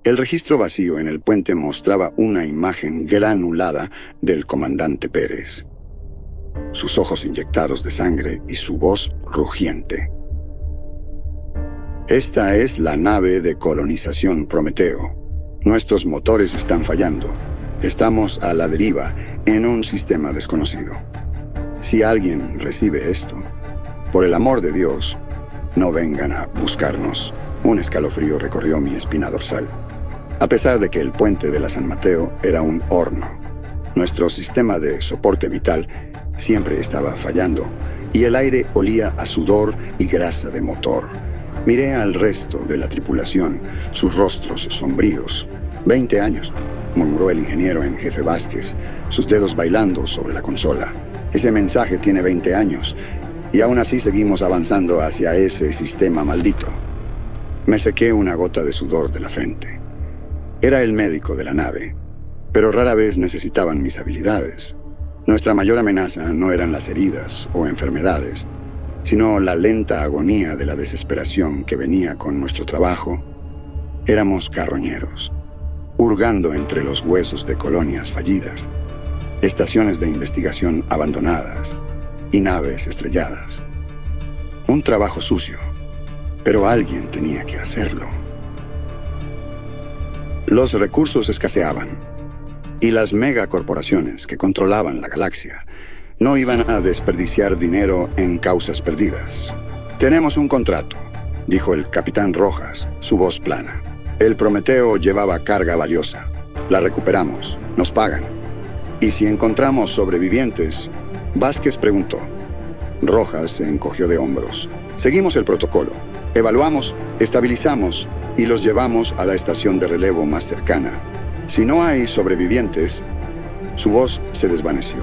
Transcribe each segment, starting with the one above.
El registro vacío en el puente mostraba una imagen granulada del comandante Pérez. Sus ojos inyectados de sangre y su voz rugiente. Esta es la nave de colonización Prometeo. Nuestros motores están fallando. Estamos a la deriva en un sistema desconocido. Si alguien recibe esto, por el amor de Dios, no vengan a buscarnos. Un escalofrío recorrió mi espina dorsal. A pesar de que el puente de la San Mateo era un horno, nuestro sistema de soporte vital siempre estaba fallando y el aire olía a sudor y grasa de motor. Miré al resto de la tripulación, sus rostros sombríos. 20 años, murmuró el ingeniero en jefe Vázquez, sus dedos bailando sobre la consola. Ese mensaje tiene 20 años y aún así seguimos avanzando hacia ese sistema maldito. Me sequé una gota de sudor de la frente. Era el médico de la nave, pero rara vez necesitaban mis habilidades. Nuestra mayor amenaza no eran las heridas o enfermedades, sino la lenta agonía de la desesperación que venía con nuestro trabajo. Éramos carroñeros, hurgando entre los huesos de colonias fallidas, estaciones de investigación abandonadas y naves estrelladas. Un trabajo sucio, pero alguien tenía que hacerlo. Los recursos escaseaban, y las megacorporaciones que controlaban la galaxia no iban a desperdiciar dinero en causas perdidas. Tenemos un contrato, dijo el capitán Rojas, su voz plana. El Prometeo llevaba carga valiosa. La recuperamos, nos pagan. ¿Y si encontramos sobrevivientes? Vázquez preguntó. Rojas se encogió de hombros. Seguimos el protocolo. Evaluamos, estabilizamos y los llevamos a la estación de relevo más cercana. Si no hay sobrevivientes, su voz se desvaneció.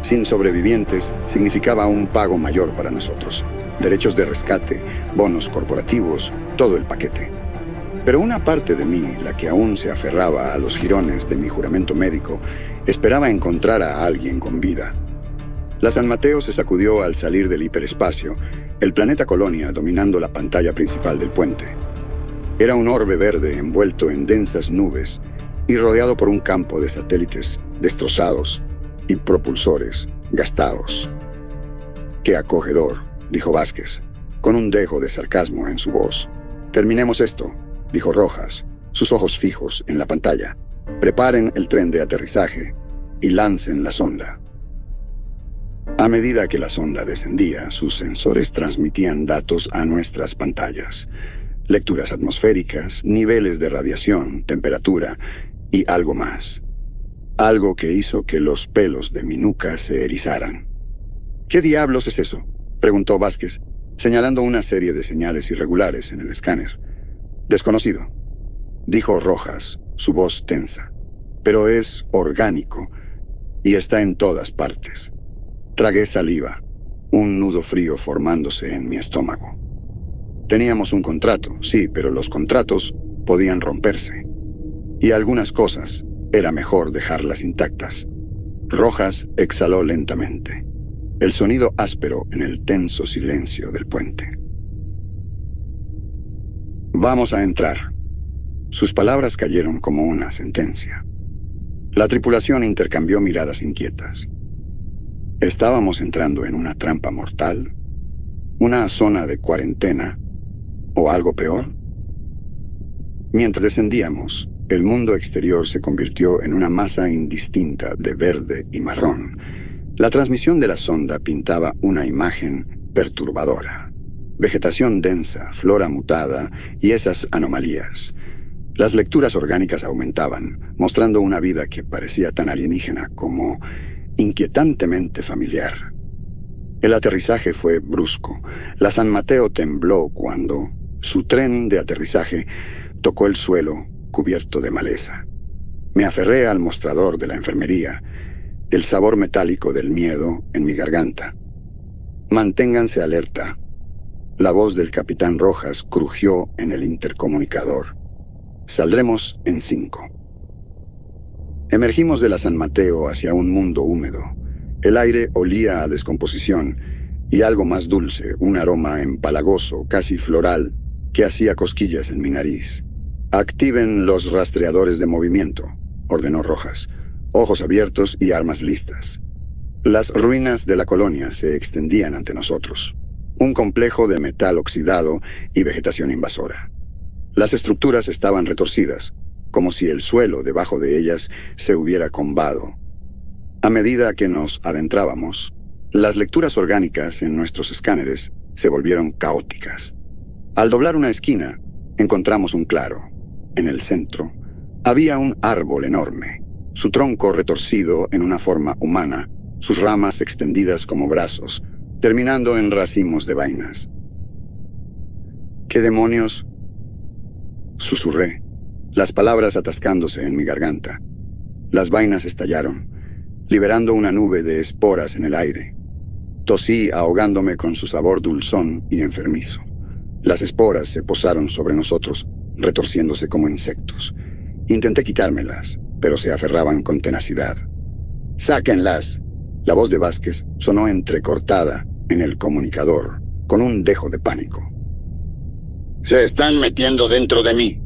Sin sobrevivientes significaba un pago mayor para nosotros. Derechos de rescate, bonos corporativos, todo el paquete. Pero una parte de mí, la que aún se aferraba a los jirones de mi juramento médico, esperaba encontrar a alguien con vida. La San Mateo se sacudió al salir del hiperespacio, el planeta Colonia dominando la pantalla principal del puente. Era un orbe verde envuelto en densas nubes y rodeado por un campo de satélites destrozados y propulsores gastados. «Qué acogedor», dijo Vázquez, con un dejo de sarcasmo en su voz. «Terminemos esto», dijo Rojas, sus ojos fijos en la pantalla. «Preparen el tren de aterrizaje y lancen la sonda». A medida que la sonda descendía, sus sensores transmitían datos a nuestras pantallas. Lecturas atmosféricas, niveles de radiación, temperatura y algo más. Algo que hizo que los pelos de mi nuca se erizaran. «¿Qué diablos es eso?», preguntó Vázquez, señalando una serie de señales irregulares en el escáner. «Desconocido», dijo Rojas, su voz tensa. «Pero es orgánico y está en todas partes». Tragué saliva, un nudo frío formándose en mi estómago. Teníamos un contrato, sí, pero los contratos podían romperse. Y algunas cosas era mejor dejarlas intactas. Rojas exhaló lentamente, el sonido áspero en el tenso silencio del puente. «Vamos a entrar». Sus palabras cayeron como una sentencia. La tripulación intercambió miradas inquietas. ¿Estábamos entrando en una trampa mortal? ¿Una zona de cuarentena? ¿O algo peor? Mientras descendíamos, el mundo exterior se convirtió en una masa indistinta de verde y marrón. La transmisión de la sonda pintaba una imagen perturbadora. Vegetación densa, flora mutada y esas anomalías. Las lecturas orgánicas aumentaban, mostrando una vida que parecía tan alienígena como inquietantemente familiar. El aterrizaje fue brusco. La San Mateo tembló cuando su tren de aterrizaje tocó el suelo cubierto de maleza. Me aferré al mostrador de la enfermería, el sabor metálico del miedo en mi garganta. «Manténganse alerta». La voz del capitán Rojas crujió en el intercomunicador. Saldremos en 5. Emergimos de la San Mateo hacia un mundo húmedo. El aire olía a descomposición y algo más dulce, un aroma empalagoso, casi floral, que hacía cosquillas en mi nariz. «Activen los rastreadores de movimiento», ordenó Rojas. Ojos abiertos y armas listas. Las ruinas de la colonia se extendían ante nosotros. Un complejo de metal oxidado y vegetación invasora. Las estructuras estaban retorcidas, como si el suelo debajo de ellas se hubiera combado. A medida que nos adentrábamos, las lecturas orgánicas en nuestros escáneres se volvieron caóticas. Al doblar una esquina, encontramos un claro. En el centro, había un árbol enorme, su tronco retorcido en una forma humana, sus ramas extendidas como brazos, terminando en racimos de vainas. «¿Qué demonios?», susurré, las palabras atascándose en mi garganta. Las vainas estallaron, liberando una nube de esporas en el aire. Tosí ahogándome con su sabor dulzón y enfermizo. Las esporas se posaron sobre nosotros, retorciéndose como insectos. Intenté quitármelas, pero se aferraban con tenacidad. «¡Sáquenlas!». La voz de Vázquez sonó entrecortada en el comunicador, con un dejo de pánico. «Se están metiendo dentro de mí».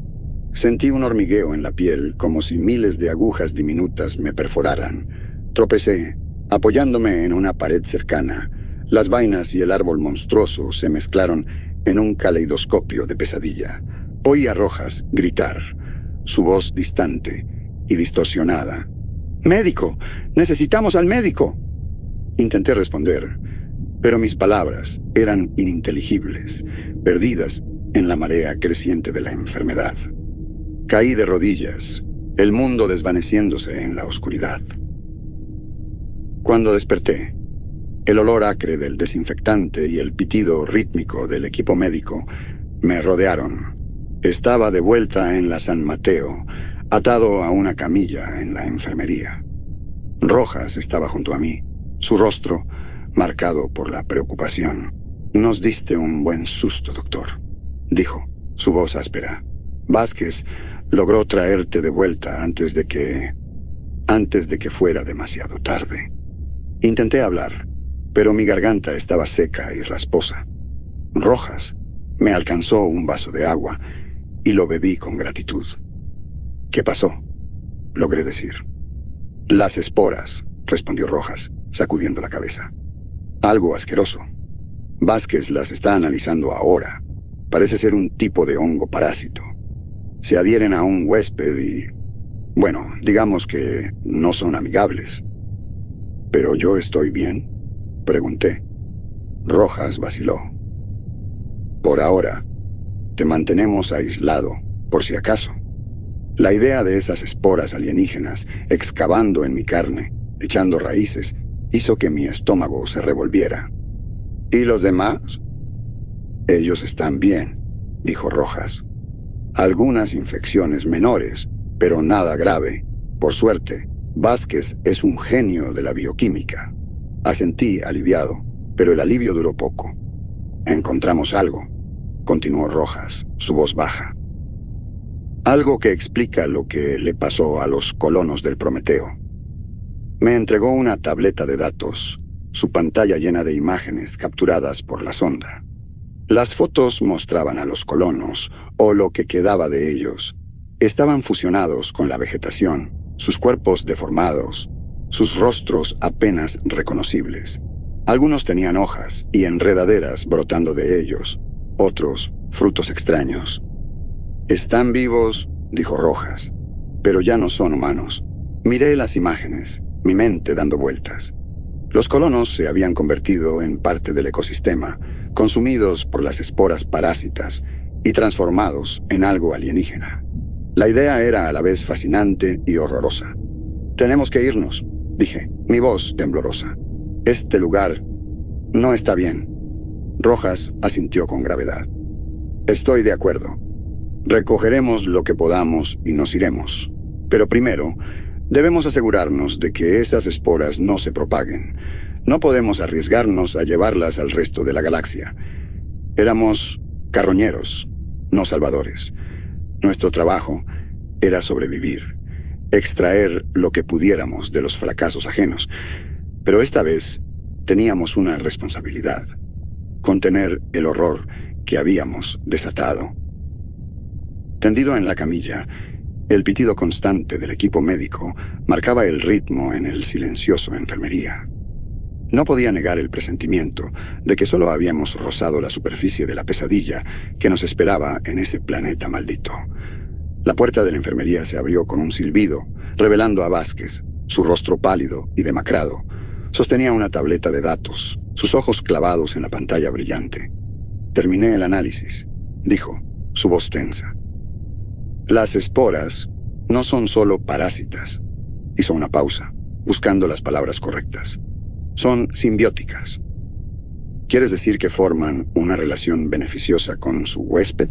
Sentí un hormigueo en la piel, como si miles de agujas diminutas me perforaran. Tropecé, apoyándome en una pared cercana. Las vainas y el árbol monstruoso se mezclaron en un caleidoscopio de pesadilla. Oí a Rojas gritar, su voz distante y distorsionada. «¡Médico! ¡Necesitamos al médico!». Intenté responder, pero mis palabras eran ininteligibles, perdidas en la marea creciente de la enfermedad. Caí de rodillas, el mundo desvaneciéndose en la oscuridad. Cuando desperté, el olor acre del desinfectante y el pitido rítmico del equipo médico me rodearon. Estaba de vuelta en la San Mateo, atado a una camilla en la enfermería. Rojas estaba junto a mí, su rostro marcado por la preocupación. «Nos diste un buen susto, doctor», dijo, su voz áspera. «Vázquez logró traerte de vuelta antes de que fuera demasiado tarde». Intenté hablar, pero mi garganta estaba seca y rasposa. Rojas me alcanzó un vaso de agua y lo bebí con gratitud. «¿Qué pasó?», logré decir. «Las esporas», respondió Rojas, sacudiendo la cabeza. «Algo asqueroso. Vázquez las está analizando ahora. Parece ser un tipo de hongo parásito. Se adhieren a un huésped y... bueno, digamos que no son amigables». «¿Pero yo estoy bien?», pregunté. Rojas vaciló. «Por ahora, te mantenemos aislado, por si acaso». La idea de esas esporas alienígenas excavando en mi carne, echando raíces, hizo que mi estómago se revolviera. «¿Y los demás?». «Ellos están bien», dijo Rojas. «Algunas infecciones menores, pero nada grave. Por suerte, Vázquez es un genio de la bioquímica». Asentí aliviado, pero el alivio duró poco. «Encontramos algo», continuó Rojas, su voz baja. «Algo que explica lo que le pasó a los colonos del Prometeo». Me entregó una tableta de datos, su pantalla llena de imágenes capturadas por la sonda. Las fotos mostraban a los colonos, o lo que quedaba de ellos. Estaban fusionados con la vegetación, sus cuerpos deformados, sus rostros apenas reconocibles. Algunos tenían hojas y enredaderas brotando de ellos, otros frutos extraños. «Están vivos», dijo Rojas, «pero ya no son humanos». Miré las imágenes, mi mente dando vueltas. Los colonos se habían convertido en parte del ecosistema, consumidos por las esporas parásitas y transformados en algo alienígena. La idea era a la vez fascinante y horrorosa. «Tenemos que irnos», dije, mi voz temblorosa. «Este lugar no está bien». Rojas asintió con gravedad. «Estoy de acuerdo. Recogeremos lo que podamos y nos iremos. Pero primero, debemos asegurarnos de que esas esporas no se propaguen. No podemos arriesgarnos a llevarlas al resto de la galaxia. Éramos carroñeros, no salvadores. Nuestro trabajo era sobrevivir, extraer lo que pudiéramos de los fracasos ajenos. Pero esta vez teníamos una responsabilidad: contener el horror que habíamos desatado. Tendido en la camilla, el pitido constante del equipo médico marcaba el ritmo en el silencioso enfermería. No podía negar el presentimiento de que solo habíamos rozado la superficie de la pesadilla que nos esperaba en ese planeta maldito. La puerta de la enfermería se abrió con un silbido, revelando a Vázquez. Su rostro pálido y demacrado sostenía una tableta de datos, sus ojos clavados en la pantalla brillante. «Terminé el análisis», dijo, su voz tensa. «Las esporas no son solo parásitas». Hizo una pausa, buscando las palabras correctas. «Son simbióticas». «¿Quieres decir que forman una relación beneficiosa con su huésped?»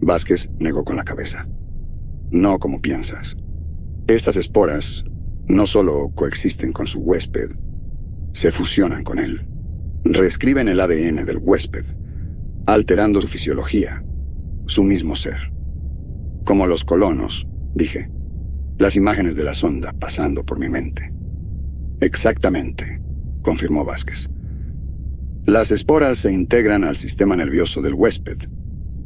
Vázquez negó con la cabeza. «No como piensas. Estas esporas no solo coexisten con su huésped, se fusionan con él. Reescriben el ADN del huésped, alterando su fisiología, su mismo ser. Como los colonos», dije, las imágenes de la sonda pasando por mi mente. «Exactamente», confirmó Vázquez. «Las esporas se integran al sistema nervioso del huésped,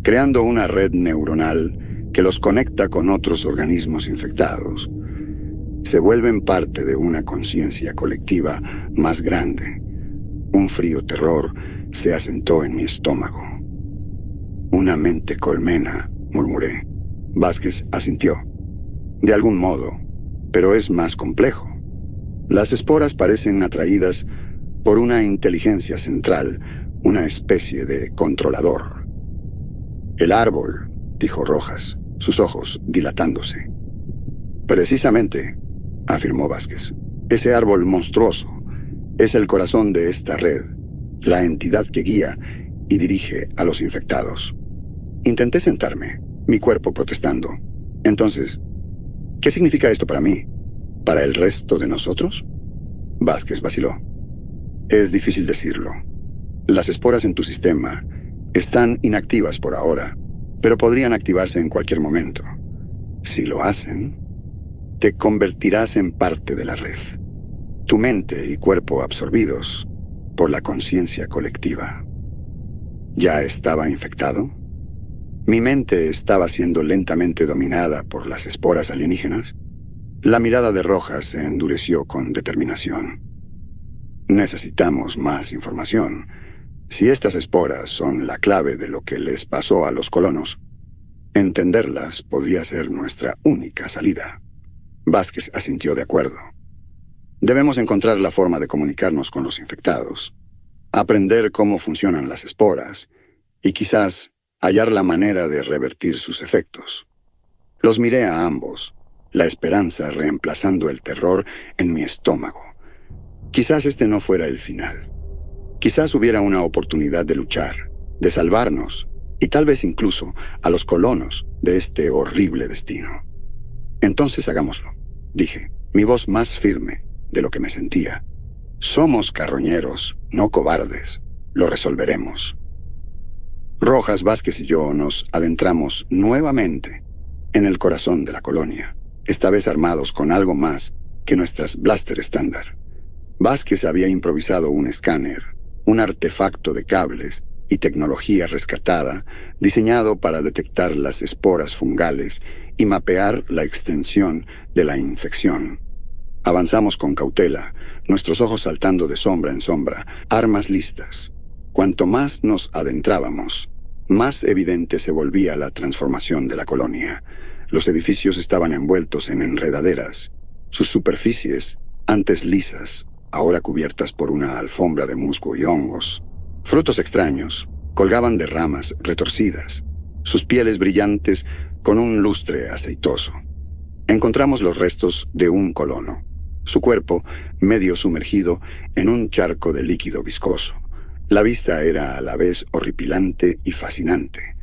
creando una red neuronal que los conecta con otros organismos infectados. Se vuelven parte de una conciencia colectiva más grande. Un frío terror se asentó en mi estómago. «Una mente colmena», murmuré. Vázquez asintió. «De algún modo, pero es más complejo. Las esporas parecen atraídas por una inteligencia central, una especie de controlador». «El árbol», dijo Rojas, sus ojos dilatándose. «Precisamente», afirmó Vázquez, «ese árbol monstruoso es el corazón de esta red, la entidad que guía y dirige a los infectados». Intenté sentarme, mi cuerpo protestando. «Entonces, ¿qué significa esto para mí? ¿Para el resto de nosotros?» Vázquez vaciló. «Es difícil decirlo. Las esporas en tu sistema están inactivas por ahora, pero podrían activarse en cualquier momento. Si lo hacen, te convertirás en parte de la red. Tu mente y cuerpo absorbidos por la conciencia colectiva». ¿Ya estaba infectado? ¿Mi mente estaba siendo lentamente dominada por las esporas alienígenas? La mirada de Rojas se endureció con determinación. «Necesitamos más información. Si estas esporas son la clave de lo que les pasó a los colonos, entenderlas podría ser nuestra única salida». Vázquez asintió de acuerdo. «Debemos encontrar la forma de comunicarnos con los infectados, aprender cómo funcionan las esporas y quizás hallar la manera de revertir sus efectos». Los miré a ambos, la esperanza reemplazando el terror en mi estómago. Quizás este no fuera el final. Quizás hubiera una oportunidad de luchar, de salvarnos, y tal vez incluso a los colonos de este horrible destino. «Entonces hagámoslo», dije, mi voz más firme de lo que me sentía. «Somos carroñeros, no cobardes. Lo resolveremos». Rojas, Vázquez y yo nos adentramos nuevamente en el corazón de la colonia, esta vez armados con algo más que nuestras blaster estándar. Vázquez había improvisado un escáner, un artefacto de cables y tecnología rescatada, diseñado para detectar las esporas fungales y mapear la extensión de la infección. Avanzamos con cautela, nuestros ojos saltando de sombra en sombra, armas listas. Cuanto más nos adentrábamos, más evidente se volvía la transformación de la colonia. Los edificios estaban envueltos en enredaderas, sus superficies, antes lisas, ahora cubiertas por una alfombra de musgo y hongos. Frutos extraños colgaban de ramas retorcidas, sus pieles brillantes con un lustre aceitoso. Encontramos los restos de un colono, su cuerpo medio sumergido en un charco de líquido viscoso. La vista era a la vez horripilante y fascinante.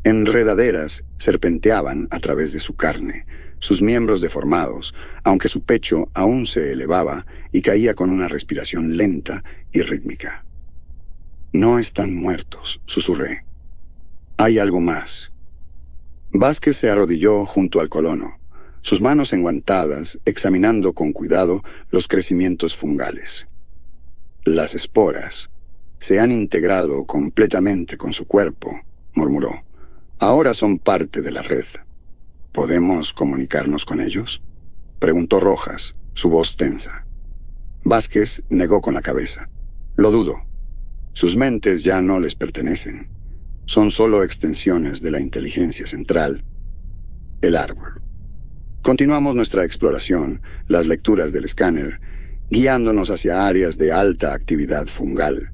Enredaderas serpenteaban a través de su carne, sus miembros deformados, aunque su pecho aún se elevaba y caía con una respiración lenta y rítmica. No están muertos, susurré. Hay algo más. Vázquez se arrodilló junto al colono, sus manos enguantadas, examinando con cuidado los crecimientos fungales. Las esporas se han integrado completamente con su cuerpo, murmuró. Ahora son parte de la red. ¿Podemos comunicarnos con ellos?, preguntó Rojas, su voz tensa. Vázquez negó con la cabeza. Lo dudo. Sus mentes ya no les pertenecen. Son solo extensiones de la inteligencia central, el árbol. Continuamos nuestra exploración, las lecturas del escáner, guiándonos hacia áreas de alta actividad fungal.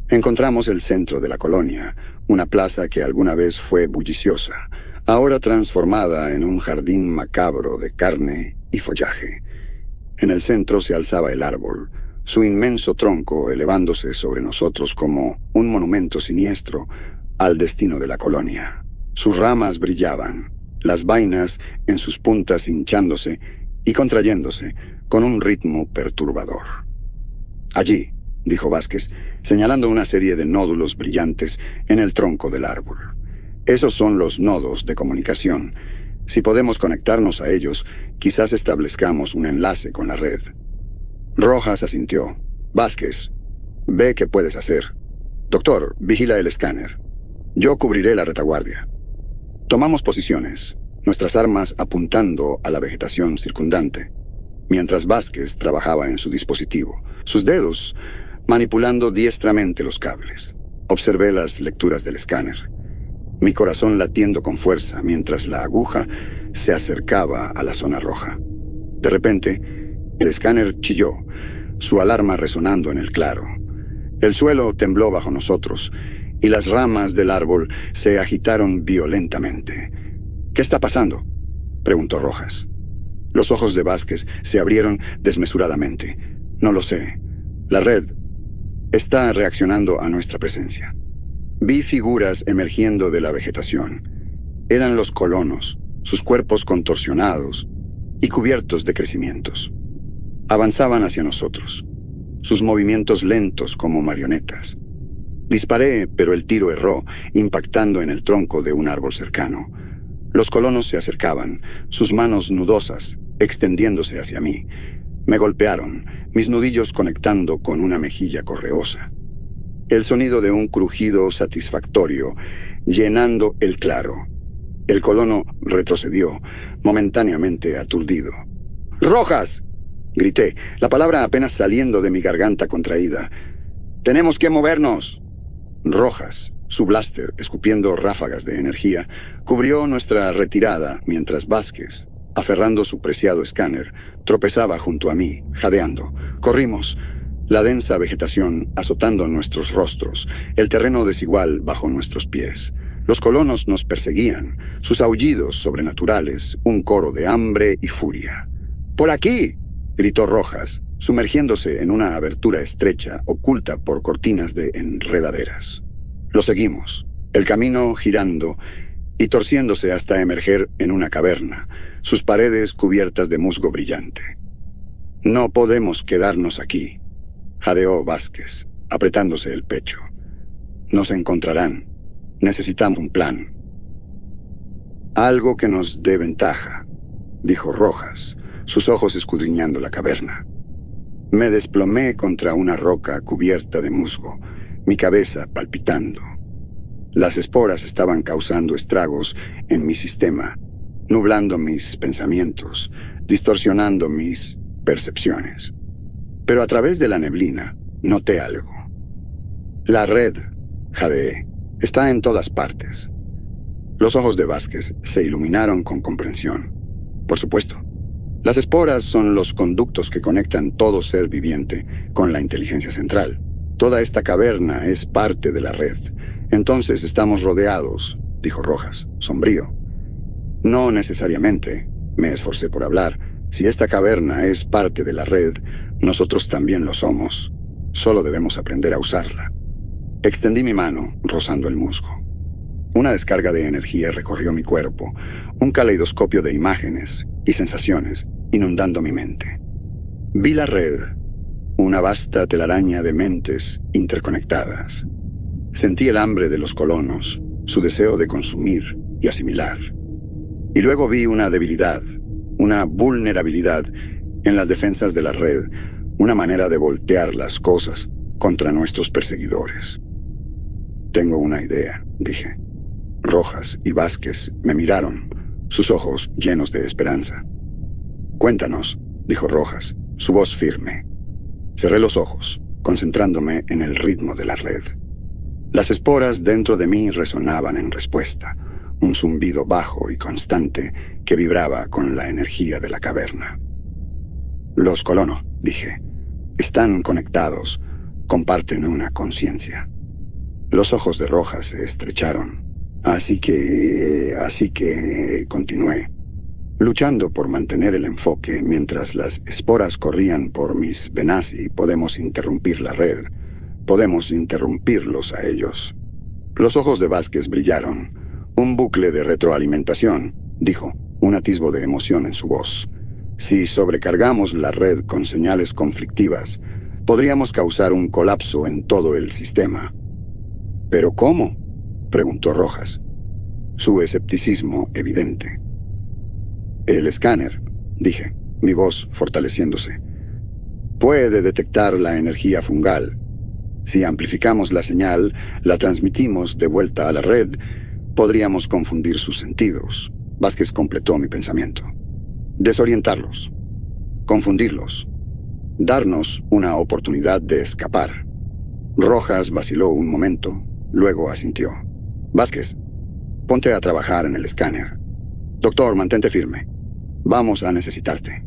Encontramos el centro de la colonia, una plaza que alguna vez fue bulliciosa, ahora transformada en un jardín macabro de carne y follaje. En el centro se alzaba el árbol, su inmenso tronco elevándose sobre nosotros como un monumento siniestro al destino de la colonia. Sus ramas brillaban, las vainas en sus puntas hinchándose y contrayéndose con un ritmo perturbador. Allí, dijo Vázquez, señalando una serie de nódulos brillantes en el tronco del árbol. Esos son los nodos de comunicación. Si podemos conectarnos a ellos, quizás establezcamos un enlace con la red. Rojas asintió. Vázquez, ve qué puedes hacer. Doctor, vigila el escáner. Yo cubriré la retaguardia. Tomamos posiciones, nuestras armas apuntando a la vegetación circundante, mientras Vázquez trabajaba en su dispositivo, sus dedos manipulando diestramente los cables. Observé las lecturas del escáner, mi corazón latiendo con fuerza mientras la aguja se acercaba a la zona roja. De repente, el escáner chilló, su alarma resonando en el claro. El suelo tembló bajo nosotros y las ramas del árbol se agitaron violentamente. ¿Qué está pasando?, preguntó Rojas. Los ojos de Vázquez se abrieron desmesuradamente. No lo sé. La red está reaccionando a nuestra presencia. Vi figuras emergiendo de la vegetación. Eran los colonos, sus cuerpos contorsionados y cubiertos de crecimientos. Avanzaban hacia nosotros, sus movimientos lentos como marionetas. Disparé, pero el tiro erró, impactando en el tronco de un árbol cercano. Los colonos se acercaban, sus manos nudosas, extendiéndose hacia mí. Me golpearon, mis nudillos conectando con una mejilla correosa. El sonido de un crujido satisfactorio, llenando el claro. El colono retrocedió, momentáneamente aturdido. ¡Rojas!, grité, la palabra apenas saliendo de mi garganta contraída. ¡Tenemos que movernos! Rojas, su blaster escupiendo ráfagas de energía, cubrió nuestra retirada mientras Vázquez, aferrando su preciado escáner, tropezaba junto a mí, jadeando. Corrimos, la densa vegetación azotando nuestros rostros, el terreno desigual bajo nuestros pies. Los colonos nos perseguían, sus aullidos sobrenaturales, un coro de hambre y furia. ¡Por aquí!, gritó Rojas, sumergiéndose en una abertura estrecha, oculta por cortinas de enredaderas. Lo seguimos, el camino girando y torciéndose hasta emerger en una caverna, sus paredes cubiertas de musgo brillante. No podemos quedarnos aquí, jadeó Vázquez, apretándose el pecho. Nos encontrarán. Necesitamos un plan. Algo que nos dé ventaja, dijo Rojas, sus ojos escudriñando la caverna. Me desplomé contra una roca cubierta de musgo, mi cabeza palpitando. Las esporas estaban causando estragos en mi sistema, nublando mis pensamientos, distorsionando mis percepciones. Pero a través de la neblina noté algo. La red, jadeé, está en todas partes. Los ojos de Vázquez se iluminaron con comprensión. Por supuesto. Las esporas son los conductos que conectan todo ser viviente con la inteligencia central. Toda esta caverna es parte de la red. Entonces estamos rodeados, dijo Rojas, sombrío. No necesariamente, me esforcé por hablar. Si esta caverna es parte de la red, nosotros también lo somos. Solo debemos aprender a usarla. Extendí mi mano, rozando el musgo. Una descarga de energía recorrió mi cuerpo, un caleidoscopio de imágenes y sensaciones inundando mi mente. Vi la red, una vasta telaraña de mentes interconectadas. Sentí el hambre de los colonos, su deseo de consumir y asimilar. Y luego vi una debilidad, una vulnerabilidad en las defensas de la red, una manera de voltear las cosas contra nuestros perseguidores. Tengo una idea, dije. Rojas y Vázquez me miraron, sus ojos llenos de esperanza. Cuéntanos, dijo Rojas, su voz firme. Cerré los ojos, concentrándome en el ritmo de la red. Las esporas dentro de mí resonaban en respuesta, un zumbido bajo y constante que vibraba con la energía de la caverna. Los colonos, dije, están conectados, comparten una conciencia. Los ojos de Rojas se estrecharon. Así que continué, luchando por mantener el enfoque mientras las esporas corrían por mis venas y podemos interrumpir la red. Podemos interrumpirlos a ellos. Los ojos de Vázquez brillaron. Un bucle de retroalimentación, dijo, un atisbo de emoción en su voz. Si sobrecargamos la red con señales conflictivas, podríamos causar un colapso en todo el sistema. ¿Pero cómo?, preguntó Rojas, su escepticismo evidente. El escáner, dije, mi voz fortaleciéndose, puede detectar la energía fungal. Si amplificamos la señal, la transmitimos de vuelta a la red, podríamos confundir sus sentidos. Vázquez completó mi pensamiento. Desorientarlos, confundirlos, darnos una oportunidad de escapar. Rojas vaciló un momento, luego asintió. Vázquez, ponte a trabajar en el escáner. Doctor, mantente firme. Vamos a necesitarte.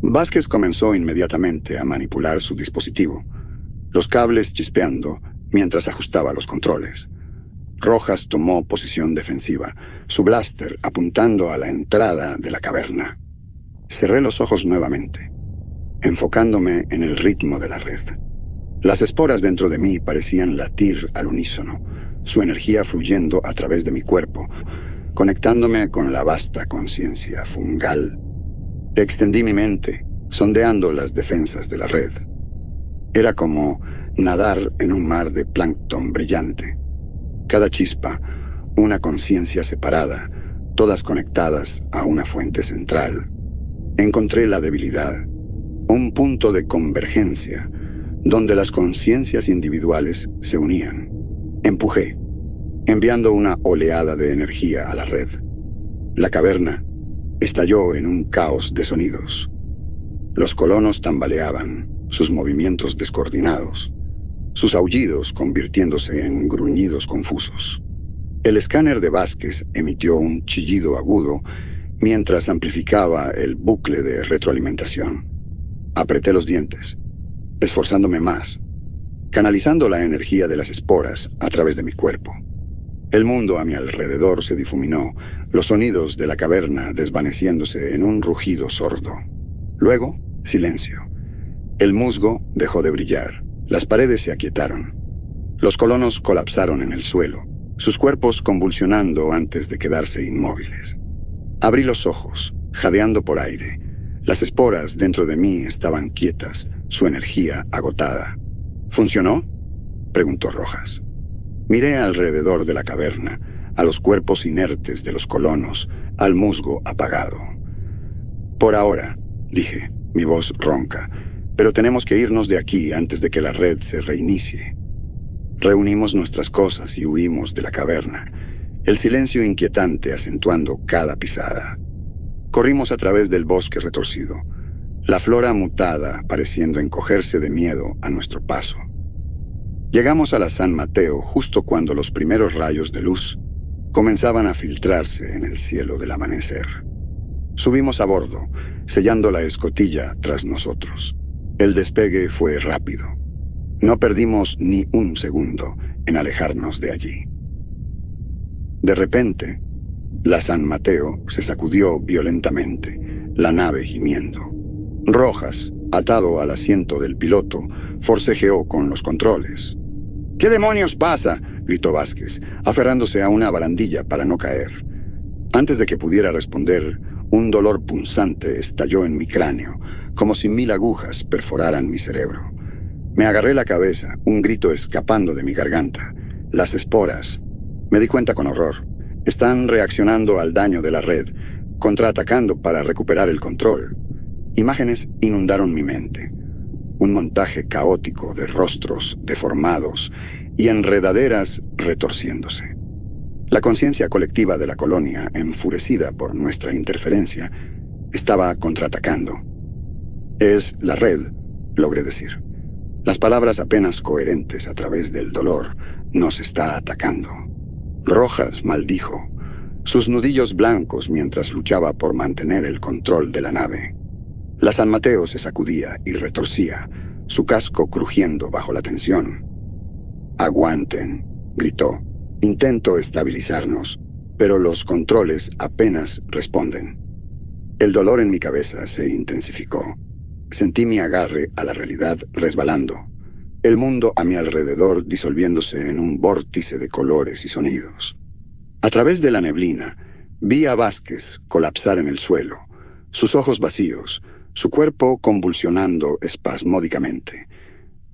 Vázquez comenzó inmediatamente a manipular su dispositivo, los cables chispeando mientras ajustaba los controles. Rojas tomó posición defensiva, su blaster apuntando a la entrada de la caverna. Cerré los ojos nuevamente, enfocándome en el ritmo de la red. Las esporas dentro de mí parecían latir al unísono, su energía fluyendo a través de mi cuerpo, conectándome con la vasta conciencia fungal. Extendí mi mente, sondeando las defensas de la red. Era como nadar en un mar de plancton brillante. Cada chispa, una conciencia separada, todas conectadas a una fuente central. Encontré la debilidad, un punto de convergencia, donde las conciencias individuales se unían. Empujé, enviando una oleada de energía a la red. La caverna estalló en un caos de sonidos. Los colonos tambaleaban, sus movimientos descoordinados, sus aullidos convirtiéndose en gruñidos confusos. El escáner de Vázquez emitió un chillido agudo mientras amplificaba el bucle de retroalimentación. Apreté los dientes, esforzándome más, canalizando la energía de las esporas a través de mi cuerpo. El mundo a mi alrededor se difuminó, los sonidos de la caverna desvaneciéndose en un rugido sordo. Luego, silencio. El musgo dejó de brillar, las paredes se aquietaron. Los colonos colapsaron en el suelo, sus cuerpos convulsionando antes de quedarse inmóviles. Abrí los ojos, jadeando por aire. Las esporas dentro de mí estaban quietas, su energía agotada. ¿Funcionó?, preguntó Rojas. Miré alrededor de la caverna, a los cuerpos inertes de los colonos, al musgo apagado. Por ahora, dije, mi voz ronca, pero tenemos que irnos de aquí antes de que la red se reinicie. Reunimos nuestras cosas y huimos de la caverna, el silencio inquietante acentuando cada pisada. Corrimos a través del bosque retorcido, la flora mutada pareciendo encogerse de miedo a nuestro paso. Llegamos a la San Mateo justo cuando los primeros rayos de luz comenzaban a filtrarse en el cielo del amanecer. Subimos a bordo, sellando la escotilla tras nosotros. El despegue fue rápido. No perdimos ni un segundo en alejarnos de allí. De repente, la San Mateo se sacudió violentamente, la nave gimiendo. Rojas, atado al asiento del piloto, forcejeó con los controles. «¿Qué demonios pasa?», gritó Vázquez, aferrándose a una barandilla para no caer. Antes de que pudiera responder, un dolor punzante estalló en mi cráneo, como si 1000 agujas perforaran mi cerebro. Me agarré la cabeza, un grito escapando de mi garganta. Las esporas. Me di cuenta con horror. Están reaccionando al daño de la red, contraatacando para recuperar el control. Imágenes inundaron mi mente. Un montaje caótico de rostros deformados y enredaderas retorciéndose. La conciencia colectiva de la colonia, enfurecida por nuestra interferencia, estaba contraatacando. Es la red, logré decir. Las palabras apenas coherentes a través del dolor nos está atacando. Rojas maldijo, sus nudillos blancos mientras luchaba por mantener el control de la nave. La San Mateo se sacudía y retorcía, su casco crujiendo bajo la tensión. «Aguanten», gritó. «Intento estabilizarnos, pero los controles apenas responden». El dolor en mi cabeza se intensificó. Sentí mi agarre a la realidad resbalando. El mundo a mi alrededor disolviéndose en un vórtice de colores y sonidos. A través de la neblina, vi a Vázquez colapsar en el suelo, sus ojos vacíos, su cuerpo convulsionando espasmódicamente.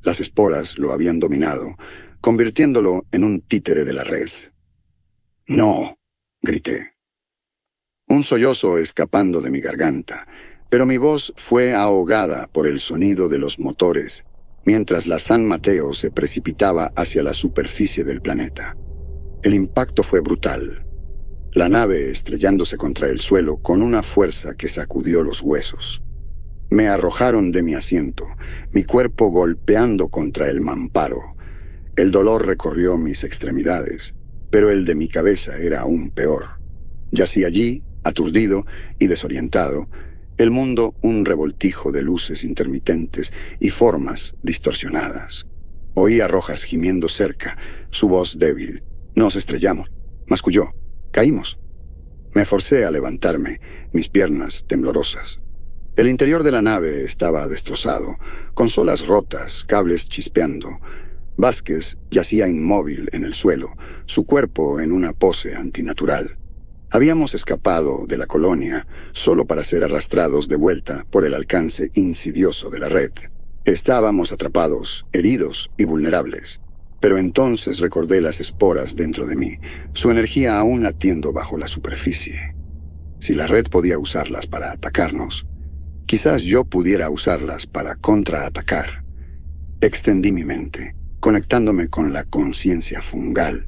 Las esporas lo habían dominado, convirtiéndolo en un títere de la red. «¡No!», grité. Un sollozo escapando de mi garganta, pero mi voz fue ahogada por el sonido de los motores, mientras la San Mateo se precipitaba hacia la superficie del planeta. El impacto fue brutal. La nave estrellándose contra el suelo con una fuerza que sacudió los huesos. Me arrojaron de mi asiento, mi cuerpo golpeando contra el mamparo. El dolor recorrió mis extremidades, pero el de mi cabeza era aún peor. Yací allí, aturdido y desorientado, el mundo un revoltijo de luces intermitentes y formas distorsionadas. Oí a Rojas gimiendo cerca, su voz débil. «Nos estrellamos», masculló. «Caímos». Me forcé a levantarme, mis piernas temblorosas. El interior de la nave estaba destrozado, consolas rotas, cables chispeando. Vázquez yacía inmóvil en el suelo, su cuerpo en una pose antinatural. Habíamos escapado de la colonia solo para ser arrastrados de vuelta por el alcance insidioso de la red. Estábamos atrapados, heridos y vulnerables. Pero entonces recordé las esporas dentro de mí, su energía aún latiendo bajo la superficie. Si la red podía usarlas para atacarnos, quizás yo pudiera usarlas para contraatacar. Extendí mi mente, conectándome con la conciencia fungal.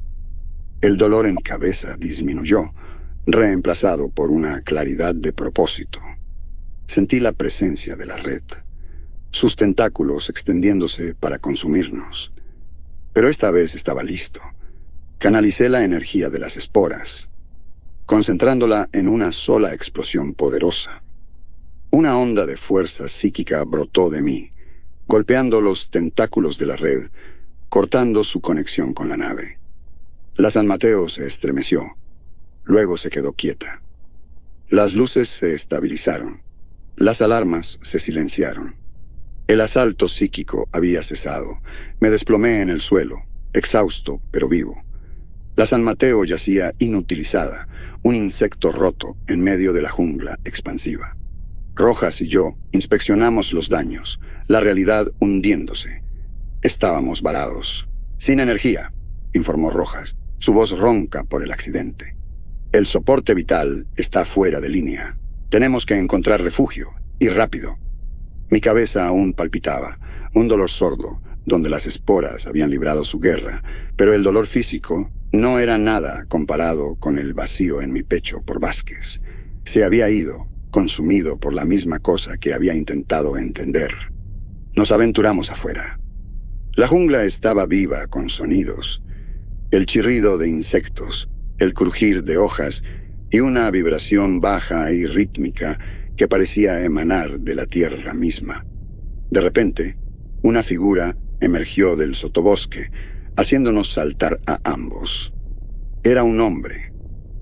El dolor en mi cabeza disminuyó, reemplazado por una claridad de propósito. Sentí la presencia de la red, sus tentáculos extendiéndose para consumirnos. Pero esta vez estaba listo. Canalicé la energía de las esporas, concentrándola en una sola explosión poderosa. Una onda de fuerza psíquica brotó de mí, golpeando los tentáculos de la red, cortando su conexión con la nave. La San Mateo se estremeció. Luego se quedó quieta. Las luces se estabilizaron. Las alarmas se silenciaron. El asalto psíquico había cesado. Me desplomé en el suelo, exhausto pero vivo. La San Mateo yacía inutilizada, un insecto roto en medio de la jungla expansiva. Rojas y yo inspeccionamos los daños, la realidad hundiéndose. Estábamos varados. «Sin energía», informó Rojas, su voz ronca por el accidente. «El soporte vital está fuera de línea. Tenemos que encontrar refugio, y rápido». Mi cabeza aún palpitaba, un dolor sordo, donde las esporas habían librado su guerra, pero el dolor físico no era nada comparado con el vacío en mi pecho por Vázquez. Se había ido, consumido por la misma cosa que había intentado entender. Nos aventuramos afuera. La jungla estaba viva con sonidos, el chirrido de insectos, el crujir de hojas y una vibración baja y rítmica que parecía emanar de la tierra misma. De repente, una figura emergió del sotobosque, haciéndonos saltar a ambos. Era un hombre,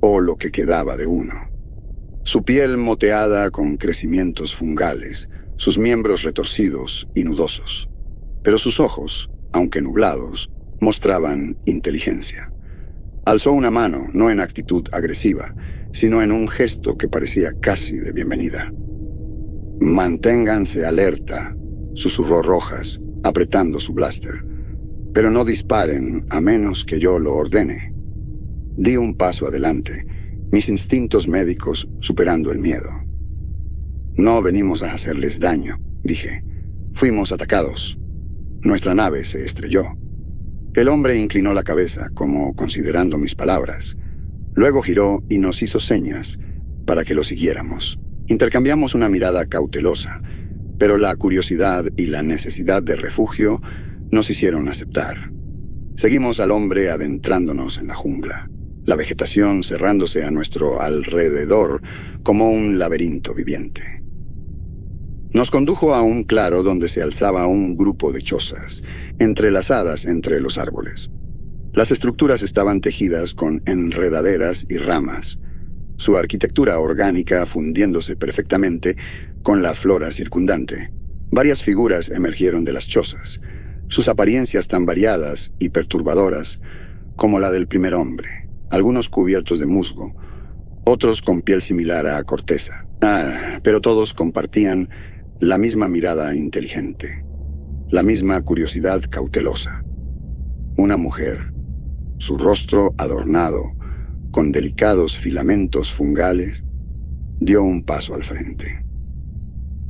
o lo que quedaba de uno. Su piel moteada con crecimientos fungales, sus miembros retorcidos y nudosos. Pero sus ojos, aunque nublados, mostraban inteligencia. Alzó una mano, no en actitud agresiva, sino en un gesto que parecía casi de bienvenida. «Manténganse alerta», susurró Rojas, apretando su blaster. pero no disparen a menos que yo lo ordene. Di un paso adelante, mis instintos médicos superando el miedo. No venimos a hacerles daño, dije. Fuimos atacados. Nuestra nave se estrelló. El hombre inclinó la cabeza, como considerando mis palabras. Luego giró y nos hizo señas para que lo siguiéramos. Intercambiamos una mirada cautelosa, pero la curiosidad y la necesidad de refugio nos hicieron aceptar. Seguimos al hombre adentrándonos en la jungla, la vegetación cerrándose a nuestro alrededor como un laberinto viviente. Nos condujo a un claro donde se alzaba un grupo de chozas, entrelazadas entre los árboles. Las estructuras estaban tejidas con enredaderas y ramas, su arquitectura orgánica fundiéndose perfectamente con la flora circundante. Varias figuras emergieron de las chozas, sus apariencias tan variadas y perturbadoras como la del primer hombre, algunos cubiertos de musgo, otros con piel similar a corteza. Pero todos compartían la misma mirada inteligente, la misma curiosidad cautelosa. Una mujer, su rostro adornado con delicados filamentos fungales, dio un paso al frente.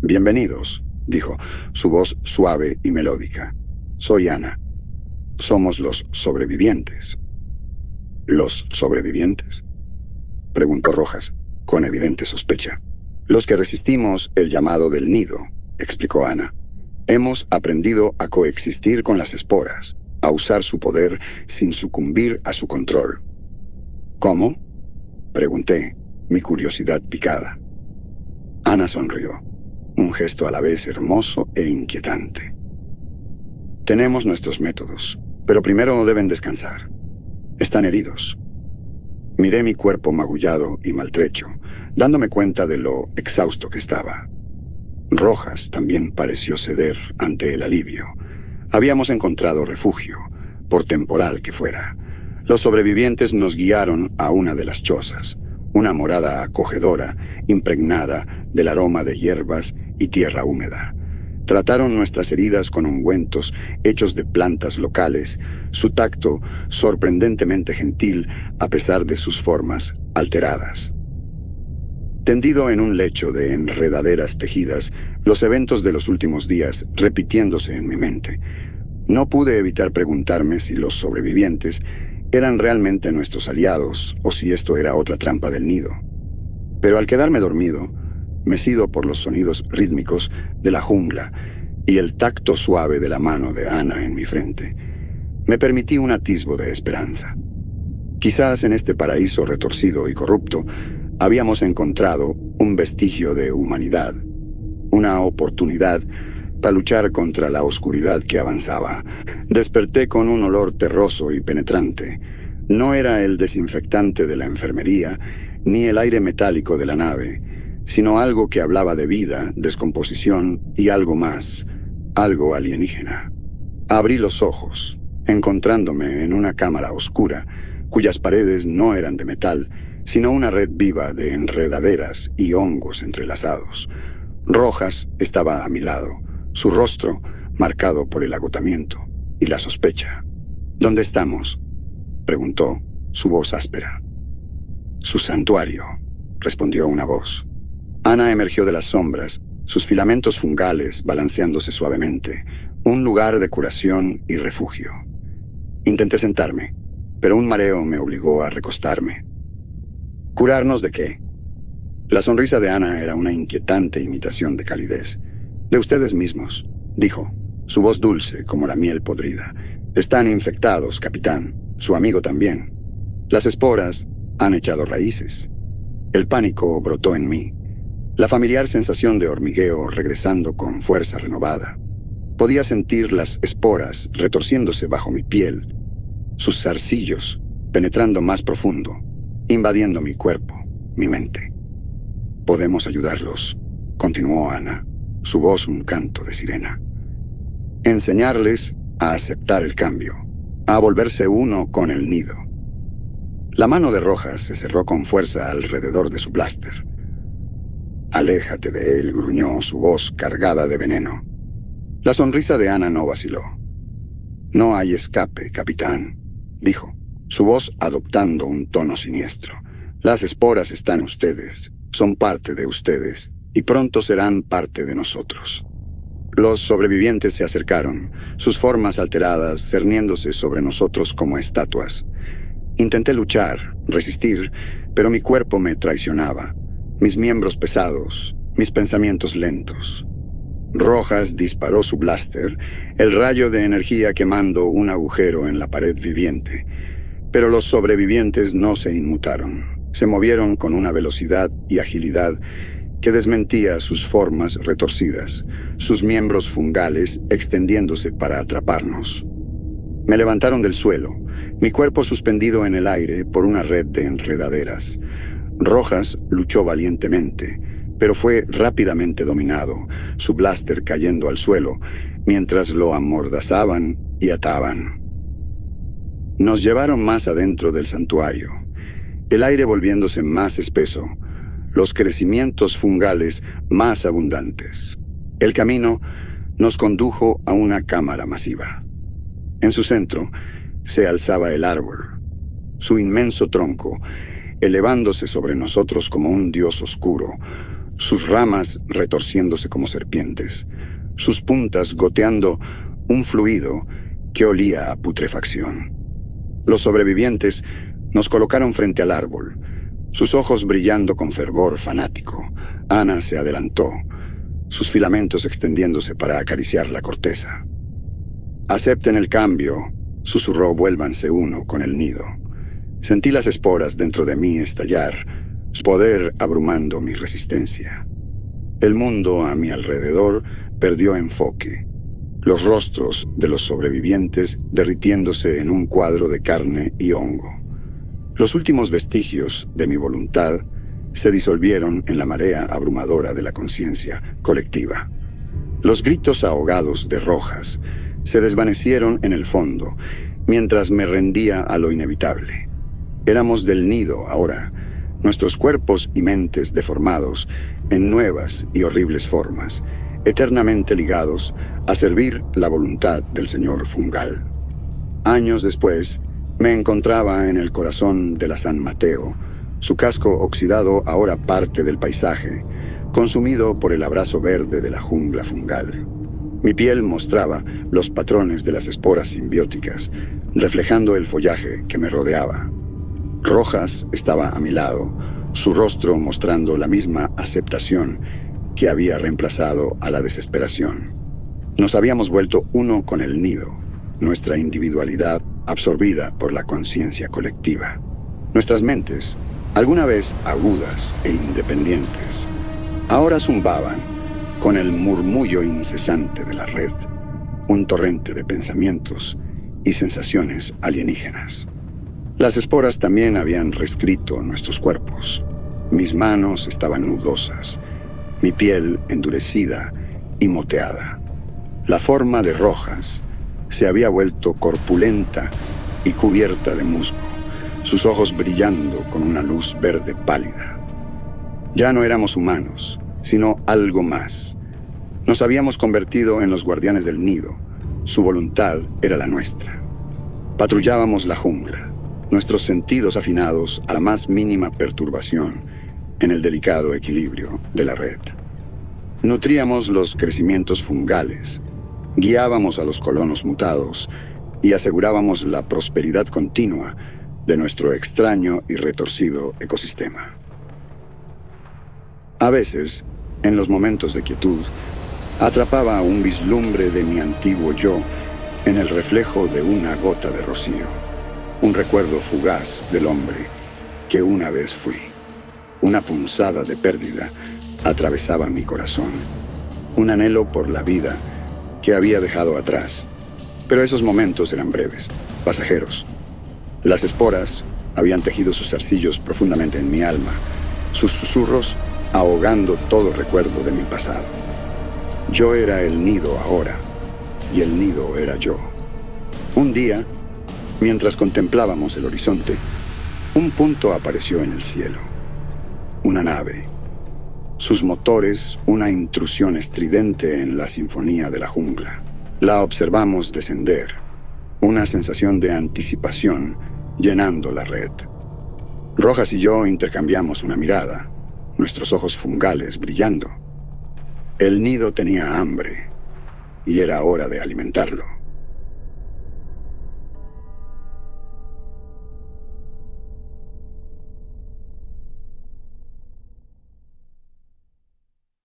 «Bienvenidos», dijo, su voz suave y melódica. «Soy Ana. Somos los sobrevivientes». «¿Los sobrevivientes?», preguntó Rojas, con evidente sospecha. «Los que resistimos el llamado del nido», explicó Ana. «Hemos aprendido a coexistir con las esporas, a usar su poder sin sucumbir a su control». «¿Cómo?», pregunté, mi curiosidad picada. Ana sonrió, un gesto a la vez hermoso e inquietante. «Tenemos nuestros métodos, pero primero deben descansar. Están heridos». Miré mi cuerpo magullado y maltrecho, dándome cuenta de lo exhausto que estaba. Rojas también pareció ceder ante el alivio. Habíamos encontrado refugio, por temporal que fuera. Los sobrevivientes nos guiaron a una de las chozas, una morada acogedora, impregnada del aroma de hierbas y tierra húmeda. Trataron nuestras heridas con ungüentos hechos de plantas locales, su tacto sorprendentemente gentil a pesar de sus formas alteradas. Tendido en un lecho de enredaderas tejidas, los eventos de los últimos días repitiéndose en mi mente, no pude evitar preguntarme si los sobrevivientes eran realmente nuestros aliados o si esto era otra trampa del nido. Pero al quedarme dormido, mecido por los sonidos rítmicos de la jungla y el tacto suave de la mano de Ana en mi frente, me permití un atisbo de esperanza. Quizás en este paraíso retorcido y corrupto habíamos encontrado un vestigio de humanidad, una oportunidad para luchar contra la oscuridad que avanzaba. Desperté con un olor terroso y penetrante. No era el desinfectante de la enfermería, ni el aire metálico de la nave, sino algo que hablaba de vida, descomposición y algo más, algo alienígena. Abrí los ojos, encontrándome en una cámara oscura, cuyas paredes no eran de metal, sino una red viva de enredaderas y hongos entrelazados. Rojas estaba a mi lado, su rostro marcado por el agotamiento y la sospecha. «¿Dónde estamos?», preguntó, su voz áspera. «Su santuario», respondió una voz. Ana emergió de las sombras, sus filamentos fungales balanceándose suavemente, un lugar de curación y refugio. Intenté sentarme, pero un mareo me obligó a recostarme. «¿Curarnos de qué?». La sonrisa de Ana era una inquietante imitación de calidez. «De ustedes mismos», dijo, su voz dulce como la miel podrida. «Están infectados, capitán. Su amigo también. Las esporas han echado raíces». El pánico brotó en mí. La familiar sensación de hormigueo regresando con fuerza renovada. Podía sentir las esporas retorciéndose bajo mi piel, sus zarcillos penetrando más profundo, invadiendo mi cuerpo, mi mente. «Podemos ayudarlos», continuó Ana, su voz un canto de sirena. «Enseñarles a aceptar el cambio, a volverse uno con el nido». La mano de Rojas se cerró con fuerza alrededor de su blaster. «Aléjate de él», gruñó su voz cargada de veneno. La sonrisa de Ana no vaciló. No hay escape, capitán, dijo, su voz adoptando un tono siniestro. Las esporas están en ustedes, son parte de ustedes, y pronto serán parte de nosotros. Los sobrevivientes se acercaron, sus formas alteradas cerniéndose sobre nosotros como estatuas. Intenté luchar, resistir, pero mi cuerpo me traicionaba, mis miembros pesados, mis pensamientos lentos. Rojas disparó su blaster, el rayo de energía quemando un agujero en la pared viviente. Pero los sobrevivientes no se inmutaron. Se movieron con una velocidad y agilidad que desmentía sus formas retorcidas, sus miembros fungales extendiéndose para atraparnos. Me levantaron del suelo, mi cuerpo suspendido en el aire por una red de enredaderas. Rojas luchó valientemente, pero fue rápidamente dominado, su blaster cayendo al suelo, mientras lo amordazaban y ataban. Nos llevaron más adentro del santuario, el aire volviéndose más espeso, los crecimientos fungales más abundantes. El camino nos condujo a una cámara masiva. En su centro se alzaba el árbol, su inmenso tronco, elevándose sobre nosotros como un dios oscuro, sus ramas retorciéndose como serpientes, sus puntas goteando un fluido que olía a putrefacción. Los sobrevivientes nos colocaron frente al árbol, sus ojos brillando con fervor fanático. Ana se adelantó, sus filamentos extendiéndose para acariciar la corteza. «Acepten el cambio», susurró, «vuélvanse uno con el nido». Sentí las esporas dentro de mí estallar, su poder abrumando mi resistencia. El mundo a mi alrededor perdió enfoque, los rostros de los sobrevivientes derritiéndose en un cuadro de carne y hongo. Los últimos vestigios de mi voluntad se disolvieron en la marea abrumadora de la conciencia colectiva. Los gritos ahogados de Rojas se desvanecieron en el fondo, mientras me rendía a lo inevitable. Éramos del nido ahora, nuestros cuerpos y mentes deformados en nuevas y horribles formas, eternamente ligados a servir la voluntad del señor fungal. Años después, me encontraba en el corazón de la San Mateo, su casco oxidado ahora parte del paisaje, consumido por el abrazo verde de la jungla fungal. Mi piel mostraba los patrones de las esporas simbióticas, reflejando el follaje que me rodeaba. Rojas estaba a mi lado, su rostro mostrando la misma aceptación que había reemplazado a la desesperación. Nos habíamos vuelto uno con el nido, nuestra individualidad absorbida por la conciencia colectiva. Nuestras mentes, alguna vez agudas e independientes, ahora zumbaban con el murmullo incesante de la red, un torrente de pensamientos y sensaciones alienígenas. Las esporas también habían reescrito nuestros cuerpos. Mis manos estaban nudosas, mi piel endurecida y moteada. La forma de Rojas se había vuelto corpulenta y cubierta de musgo, sus ojos brillando con una luz verde pálida. Ya no éramos humanos, sino algo más. Nos habíamos convertido en los guardianes del nido. Su voluntad era la nuestra. Patrullábamos la jungla, nuestros sentidos afinados a la más mínima perturbación en el delicado equilibrio de la red. Nutríamos los crecimientos fungales, guiábamos a los colonos mutados y asegurábamos la prosperidad continua de nuestro extraño y retorcido ecosistema. A veces, en los momentos de quietud, atrapaba un vislumbre de mi antiguo yo en el reflejo de una gota de rocío, un recuerdo fugaz del hombre que una vez fui. Una punzada de pérdida atravesaba mi corazón, un anhelo por la vida que había dejado atrás. Pero esos momentos eran breves, pasajeros. Las esporas habían tejido sus zarcillos profundamente en mi alma, sus susurros ahogando todo recuerdo de mi pasado. Yo era el nido ahora, y el nido era yo. Un día, mientras contemplábamos el horizonte, un punto apareció en el cielo. Una nave. Sus motores, una intrusión estridente en la sinfonía de la jungla. La observamos descender, una sensación de anticipación llenando la red. Rojas y yo intercambiamos una mirada, nuestros ojos fungales brillando. El nido tenía hambre y era hora de alimentarlo.